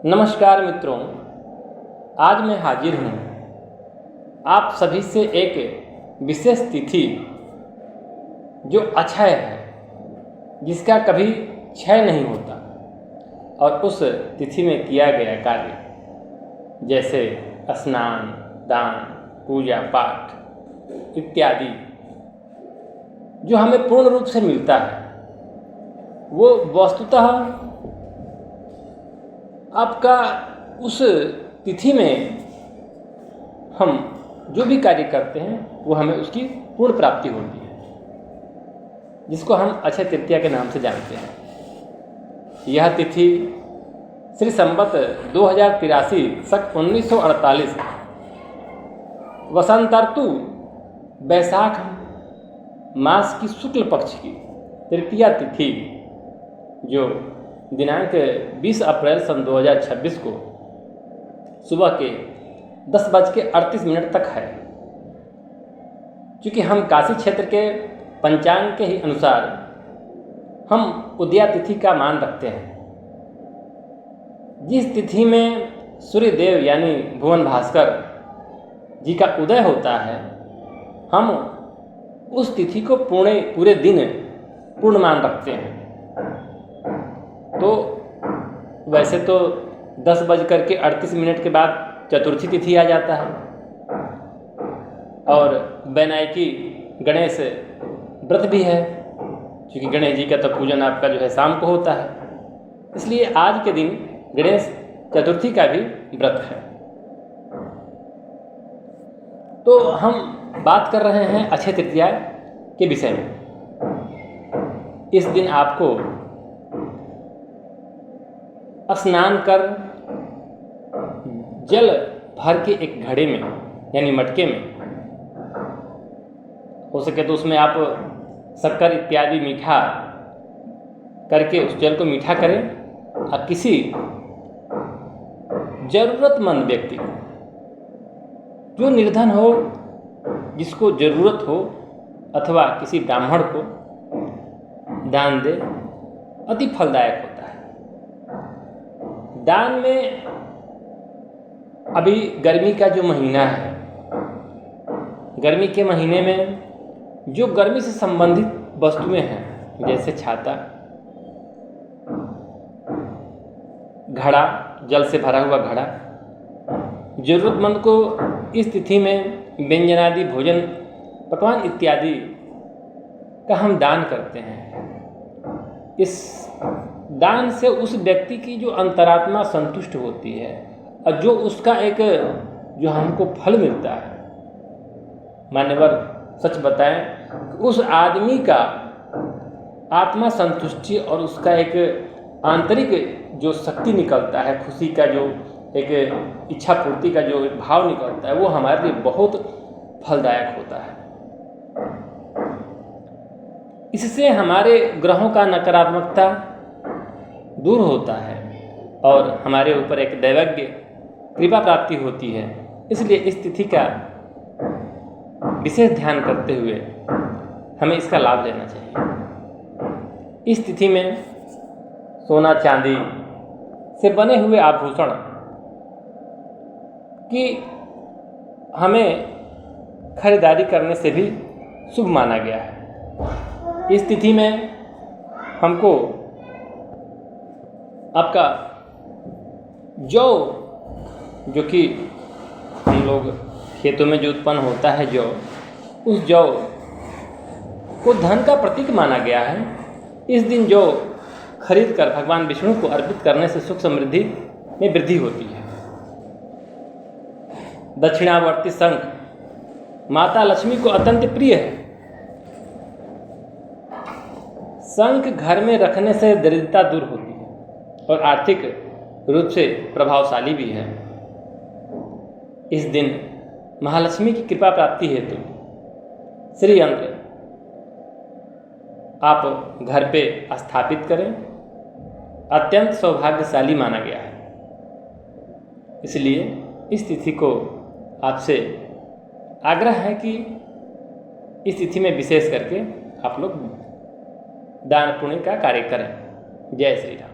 नमस्कार मित्रों, आज मैं हाजिर हूँ आप सभी से एक विशेष तिथि जो अक्षय है, जिसका कभी क्षय नहीं होता, और उस तिथि में किया गया कार्य जैसे स्नान, दान, पूजा पाठ इत्यादि जो हमें पूर्ण रूप से मिलता है, वो वस्तुतः आपका उस तिथि में हम जो भी कार्य करते हैं वो हमें उसकी पूर्ण प्राप्ति होती है, जिसको हम अक्षय तृतीया के नाम से जानते हैं। यह तिथि श्री संवत 2083 सक 1948 वसंत ऋतु वैशाख मास की शुक्ल पक्ष की तृतीया तिथि जो दिनांक 20 अप्रैल सन 2026 को सुबह के 10:38 तक है। क्योंकि हम काशी क्षेत्र के पंचांग के ही अनुसार हम उदया तिथि का मान रखते हैं। जिस तिथि में सूर्यदेव यानी भुवन भास्कर जी का उदय होता है, हम उस तिथि को पूरे दिन पूर्ण मान रखते हैं। तो वैसे तो 10:38 के बाद चतुर्थी तिथि आ जाता है, और वैनायकी गणेश व्रत भी है, क्योंकि गणेश जी का तो पूजन आपका जो है शाम को होता है, इसलिए आज के दिन गणेश चतुर्थी का भी व्रत है। तो हम बात कर रहे हैं अक्षय तृतीया के विषय में। इस दिन आपको स्नान कर जल भर के एक घड़े में यानी मटके में, हो सके तो उसमें आप शक्कर इत्यादि मीठा करके उस जल को मीठा करें, और किसी जरूरतमंद व्यक्ति को, जो निर्धन हो, जिसको जरूरत हो, अथवा किसी ब्राह्मण को दान दे, अति फलदायक होता है। दान में अभी गर्मी का जो महीना है, गर्मी के महीने में जो गर्मी से संबंधित वस्तुएं हैं, जैसे छाता, घड़ा, जल से भरा हुआ घड़ा, जरूरतमंद को इस तिथि में व्यंजनादि भोजन पकवान इत्यादि का हम दान करते हैं। इस दान से उस व्यक्ति की जो अंतरात्मा संतुष्ट होती है, और जो उसका एक जो हमको फल मिलता है, मान्यवर सच बताएं, उस आदमी का आत्मा संतुष्टि और उसका एक आंतरिक जो शक्ति निकलता है, खुशी का जो एक इच्छा पूर्ति का जो भाव निकलता है, वो हमारे लिए बहुत फलदायक होता है। इससे हमारे ग्रहों का नकारात्मकता दूर होता है और हमारे ऊपर एक दैवज्ञ कृपा प्राप्ति होती है। इसलिए इस तिथि का विशेष ध्यान करते हुए हमें इसका लाभ लेना चाहिए। इस तिथि में सोना चांदी से बने हुए आभूषण की हमें खरीदारी करने से भी शुभ माना गया है। इस तिथि में हमको आपका जौ, जो कि हम लोग खेतों में जो उत्पन्न होता है जौ, उस जौ को धन का प्रतीक माना गया है। इस दिन जौ खरीद कर भगवान विष्णु को अर्पित करने से सुख समृद्धि में वृद्धि होती है। दक्षिणावर्ती शंख माता लक्ष्मी को अत्यंत प्रिय है। शंख घर में रखने से दरिद्रता दूर होती है और आर्थिक रूप से प्रभावशाली भी है। इस दिन महालक्ष्मी की कृपा प्राप्ति हेतु श्री यंत्र आप घर पे स्थापित करें, अत्यंत सौभाग्यशाली माना गया है। इसलिए इस तिथि को आपसे आग्रह है कि इस तिथि में विशेष करके आप लोग दान पुण्य का कार्य करें। जय श्री राम।